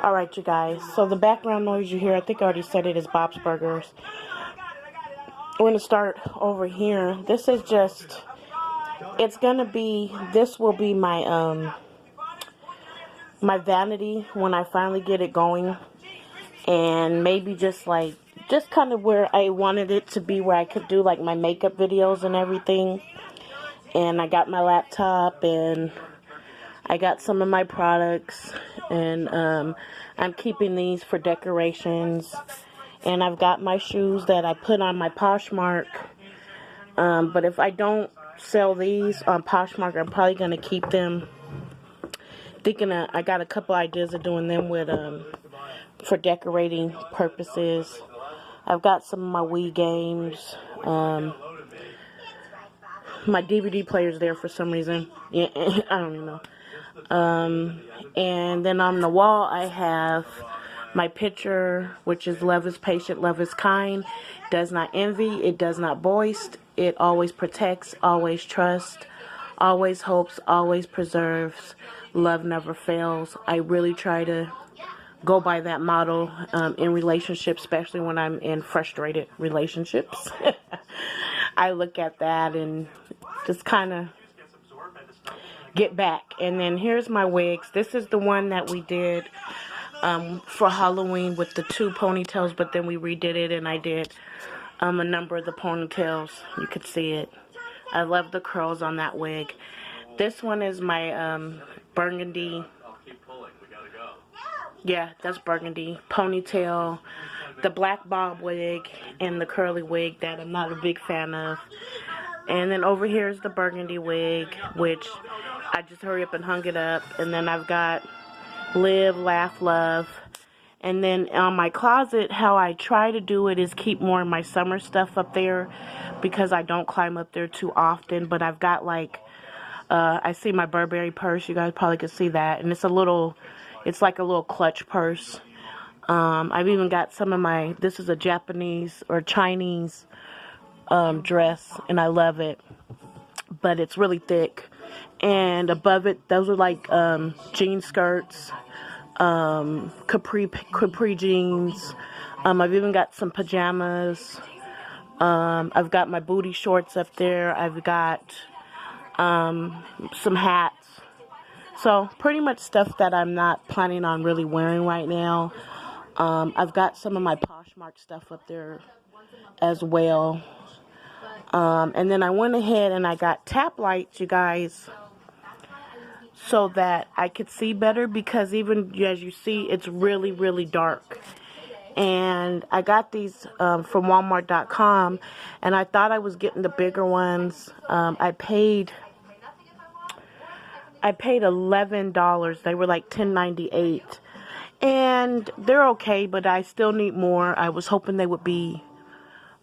Alright, you guys. So the background noise you hear, I think I already said it, is Bob's Burgers. We're going to start over here. This is just, it's going to be, this will be my, my vanity when I finally get it going. And maybe just kind of where I wanted it to be, where I could do like my makeup videos and everything. And I got my laptop and I got some of my products, and I'm keeping these for decorations. And I've got my shoes that I put on my Poshmark. But if I don't sell these on Poshmark, I'm probably going to keep them. I got a couple ideas of doing them with for decorating purposes. I've got some of my Wii games. My DVD player's there for some reason. Yeah, I don't even know. And then on the wall I have my picture, which is love is patient, love is kind, does not envy, it does not boast, it always protects, always trusts, always hopes, always preserves, love never fails. I really try to go by that motto in relationships, especially when I'm in frustrated relationships. I look at that and just kind of get back. And then here's my wigs. This is the one that we did for Halloween with the 2 ponytails, but then we redid it and I did a number of the ponytails. You could see it. I love the curls on that wig. This one is my burgundy. Yeah, that's burgundy ponytail. The black bob wig and the curly wig that I'm not a big fan of. And then over here is the burgundy wig, which I just hurry up and hung it up. And then I've got Live, Laugh, Love. And then on my closet, how I try to do it is keep more of my summer stuff up there, because I don't climb up there too often. But I've got like, I see my Burberry purse. You guys probably could see that. And it's like a little clutch purse. I've even got some of my, this is a Japanese or Chinese dress, and I love it. But it's really thick. And above it, those are like jean skirts, capri jeans. I've even got some pajamas. I've got my booty shorts up there. I've got some hats. So pretty much stuff that I'm not planning on really wearing right now. I've got some of my Poshmark stuff up there as well. And then I went ahead and I got tap lights, you guys, so that I could see better, because even as you see, it's really, really dark. And I got these from Walmart.com, and I thought I was getting the bigger ones. I paid $11. They were like $10.98. And they're okay, but I still need more. I was hoping they would be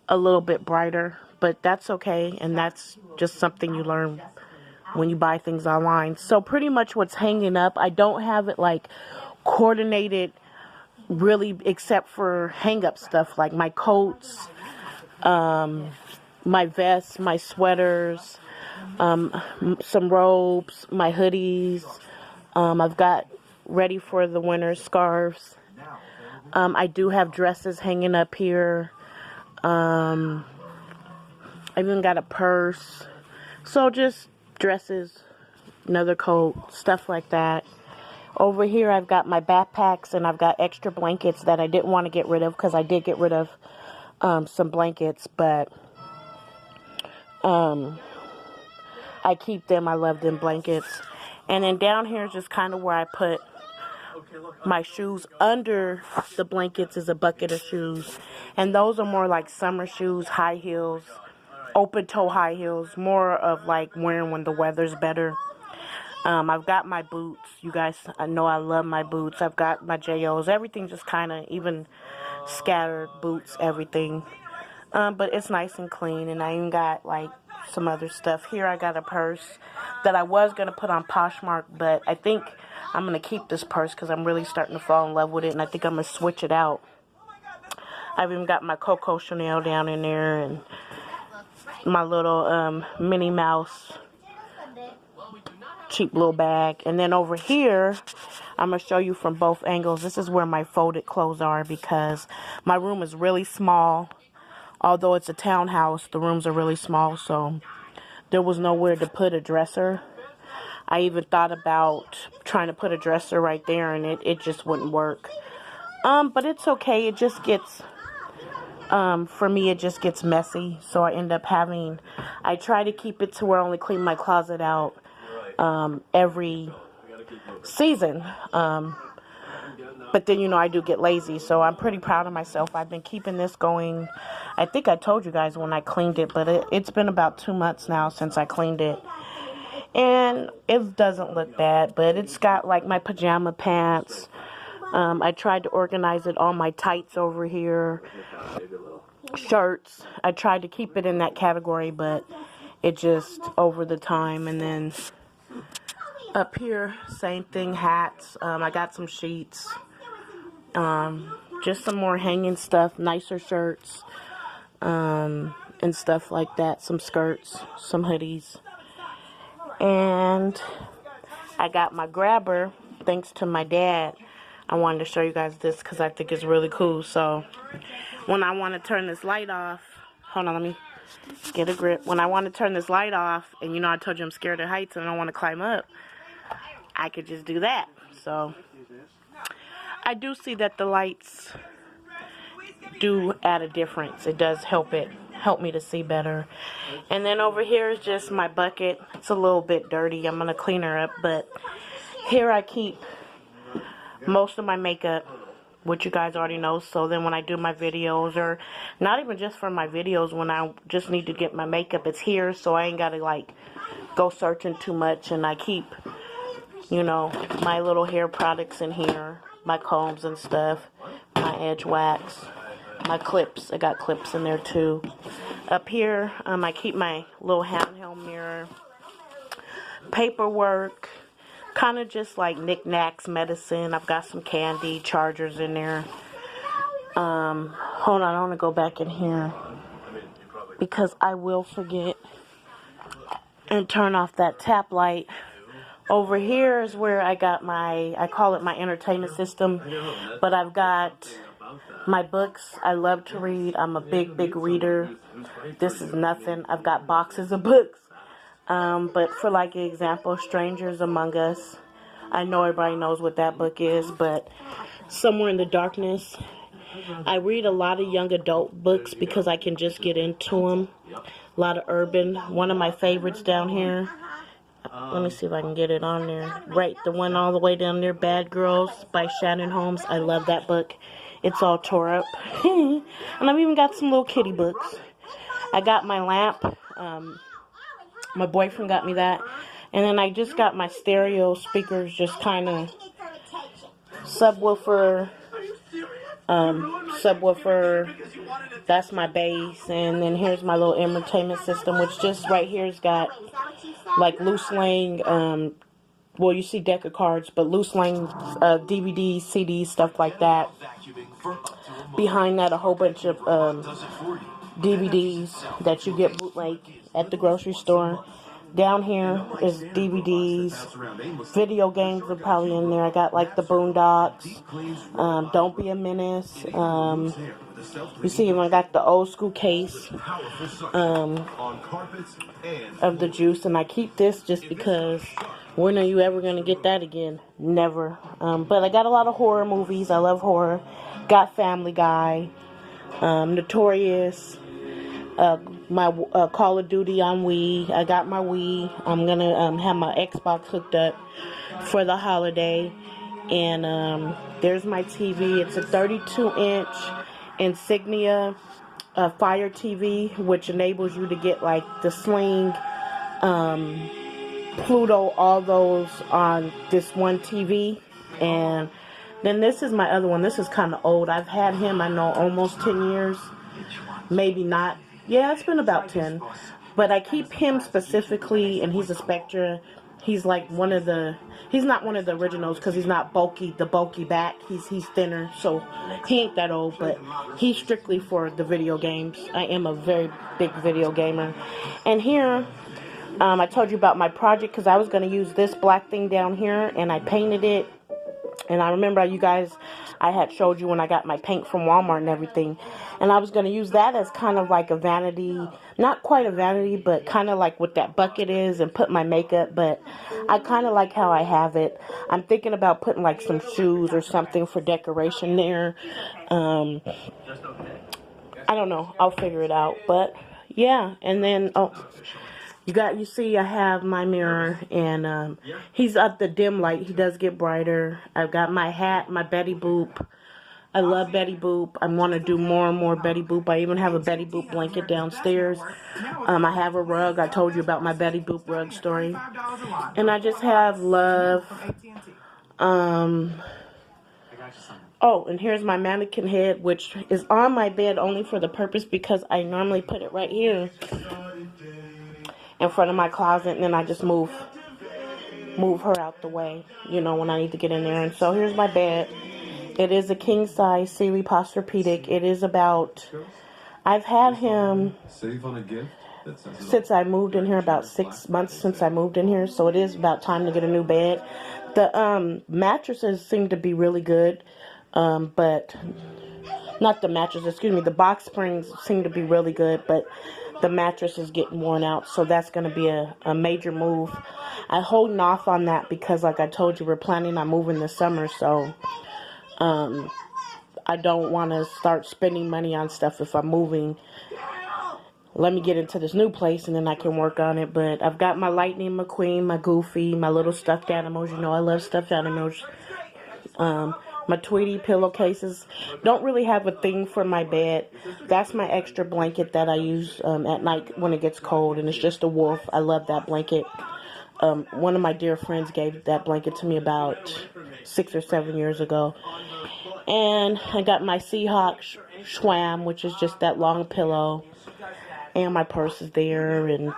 a little bit brighter, but that's okay. And that's just something you learn when you buy things online. So pretty much what's hanging up, I don't have it like coordinated really, except for hang up stuff like my coats, my vests, my sweaters, some robes, my hoodies. I've got ready for the winter scarves. I do have dresses hanging up here. I even got a purse. So just dresses, another coat, stuff like that. Over here I've got my backpacks, and I've got extra blankets that I didn't want to get rid of, because I did get rid of some blankets, but I keep them. I love them blankets. And then down here is just kind of where I put my shoes. Under the blankets is a bucket of shoes, and those are more like summer shoes, high heels, open toe high heels, more of like wearing when the weather's better. I've got my boots. You guys, I know I love my boots. I've got my JOs. Everything just kind of even scattered, boots, everything. But it's nice and clean. And I even got like some other stuff. Here I got a purse that I was going to put on Poshmark, but I think I'm going to keep this purse because I'm really starting to fall in love with it, and I think I'm going to switch it out. I've even got my Coco Chanel down in there, and my little Minnie Mouse cheap little bag. And then over here, I'm going to show you from both angles. This is where my folded clothes are because my room is really small. Although it's a townhouse, the rooms are really small, so there was nowhere to put a dresser. I even thought about trying to put a dresser right there, and it just wouldn't work. But it's okay. It just gets, for me, it just gets messy. So I end up I try to keep it to where I only clean my closet out every season. But then, you know, I do get lazy, so I'm pretty proud of myself. I've been keeping this going. I think I told you guys when I cleaned it, but it's been about 2 months now since I cleaned it. And it doesn't look bad, but it's got, like, my pajama pants. I tried to organize it, all my tights over here, shirts. I tried to keep it in that category, but it just, over the time. And then up here, same thing, hats. I got some sheets. Just some more hanging stuff, nicer shirts, and stuff like that. Some skirts, some hoodies. And I got my grabber, thanks to my dad. I wanted to show you guys this because I think it's really cool. So when I want to turn this light off, hold on, let me get a grip. When I want to turn this light off, and you know I told you I'm scared of heights and I don't want to climb up, I could just do that. So I do see that the lights do add a difference. It does help me to see better. And then over here is just my bucket. It's a little bit dirty. I'm going to clean her up. But here I keep most of my makeup, which you guys already know. So then when I do my videos, or not even just for my videos, when I just need to get my makeup, it's here. So I ain't got to, like, go searching too much. And I keep, you know, my little hair products in here. My combs and stuff, my edge wax, my clips. I got clips in there too. Up here, I keep my little handheld mirror, paperwork, kind of just like knickknacks, medicine. I've got some candy, chargers in there. Hold on, I want to go back in here because I will forget and turn off that tap light. Over here is where I got I call it my entertainment system, but I've got my books. I love to read. I'm a big reader. This is nothing. I've got boxes of books. But for like an example, Strangers Among Us. I know everybody knows what that book is, but Somewhere in the Darkness. I read a lot of young adult books because I can just get into them. A lot of urban. One of my favorites down here. Let me see if I can get it on there. Right, the one all the way down there, Bad Girls by Shannon Holmes. I love that book. It's all tore up. And I've even got some little kitty books. I got my lamp. My boyfriend got me that. And then I just got my stereo speakers, just kind of subwoofer. That's my bass. And then here's my little entertainment system, which just right here's got like Loose Lang, well, you see deck of cards, but Loose Lang DVDs, CDs, stuff like that. Behind that, a whole bunch of DVDs that you get bootleg at the grocery store. Down here is DVDs. Video games are probably in there. I got like the Boondocks, Don't Be a Menace. You see, I got the old school case of the juice, and I keep this just because when are you ever going to get that again? Never. But I got a lot of horror movies. I love horror. Got Family Guy, Notorious, my Call of Duty on Wii. I got my Wii. I'm going to have my Xbox hooked up for the holiday. And there's my TV. It's a 32-inch Insignia Fire TV, which enables you to get like the Sling, Pluto, all those on this one TV. And then this is my other one. This is kind of old. I've had him, I know, almost 10 years. Maybe not. Yeah, it's been about 10. But I keep him specifically, and he's a Spectra. He's like he's not one of the originals because he's not bulky, the bulky back. He's thinner, so he ain't that old, but he's strictly for the video games. I am a very big video gamer. And here, I told you about my project because I was going to use this black thing down here, and I painted it. And I remember you guys, I had showed you when I got my paint from Walmart and everything. And I was going to use that as kind of like a vanity, not quite a vanity, but kind of like what that bucket is, and put my makeup. But I kind of like how I have it. I'm thinking about putting like some shoes or something for decoration there. I don't know. I'll figure it out. But yeah, and then, you see I have my mirror, and he's up the dim light. He does get brighter. I've got my hat, my Betty Boop. I love Betty Boop. I want to do more and more Betty Boop. I even have a Betty Boop blanket downstairs. I have a rug. I told you about my Betty Boop rug story. And I just have love. Oh, and here's my mannequin head, which is on my bed only for the purpose because I normally put it right here in front of my closet, and then I just move her out the way, you know, when I need to get in there. And so here's my bed. It is a king size Sealy Posturepedic. It is about, I've had him since I moved in here, about 6 months since I moved in here, so it is about time to get a new bed. The mattresses seem to be really good, but not the mattress, excuse me, the box springs seem to be really good, but the mattress is getting worn out, so that's going to be a major move. I'm holding off on that because, like I told you, we're planning on moving this summer, so I don't want to start spending money on stuff if I'm moving. Let me get into this new place, and then I can work on it. But I've got my Lightning McQueen, my Goofy, my little stuffed animals. You know I love stuffed animals. My Tweety pillowcases. Don't really have a thing for my bed. That's my extra blanket that I use at night when it gets cold, and it's just a wolf. I love that blanket. One of my dear friends gave that blanket to me about 6 or 7 years ago. And I got my Seahawk Schwam, which is just that long pillow. And my purse is there, and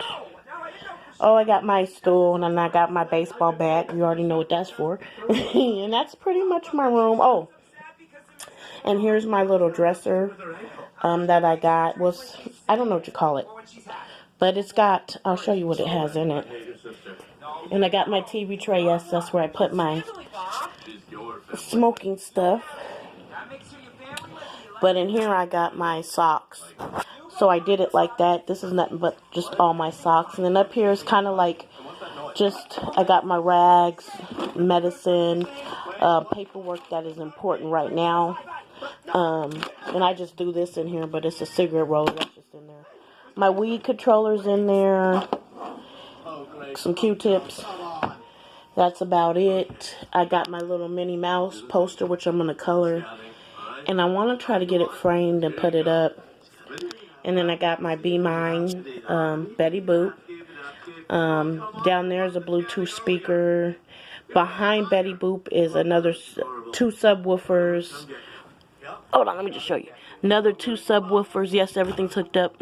I got my stool, and then I got my baseball bat. You already know what that's for. And that's pretty much my room. Oh, and here's my little dresser that I got. I don't know what you call it, but it's got, I'll show you what it has in it. And I got my TV tray. Yes, that's where I put my smoking stuff. But in here I got my socks. So I did it like that. This is nothing but just all my socks. And then up here is kind of like I got my rags, medicine, paperwork that is important right now. And I just do this in here, but it's a cigarette roll that's just in there. My weed controller's in there. Some Q-tips. That's about it. I got my little Minnie Mouse poster, which I'm going to color. And I want to try to get it framed and put it up. And then I got my Be Mine, Betty Boop. Down there is a Bluetooth speaker. Behind Betty Boop is another 2 subwoofers. Hold on, let me just show you. Another 2 subwoofers. Yes, everything's hooked up.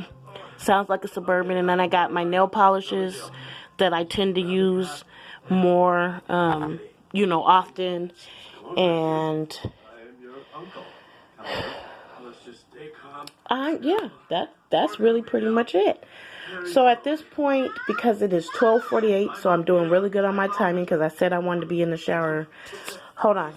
Sounds like a Suburban. And then I got my nail polishes that I tend to use more, often. And that's really pretty much it. So at this point, because it is 12:48, so I'm doing really good on my timing because I said I wanted to be in the shower. Hold on.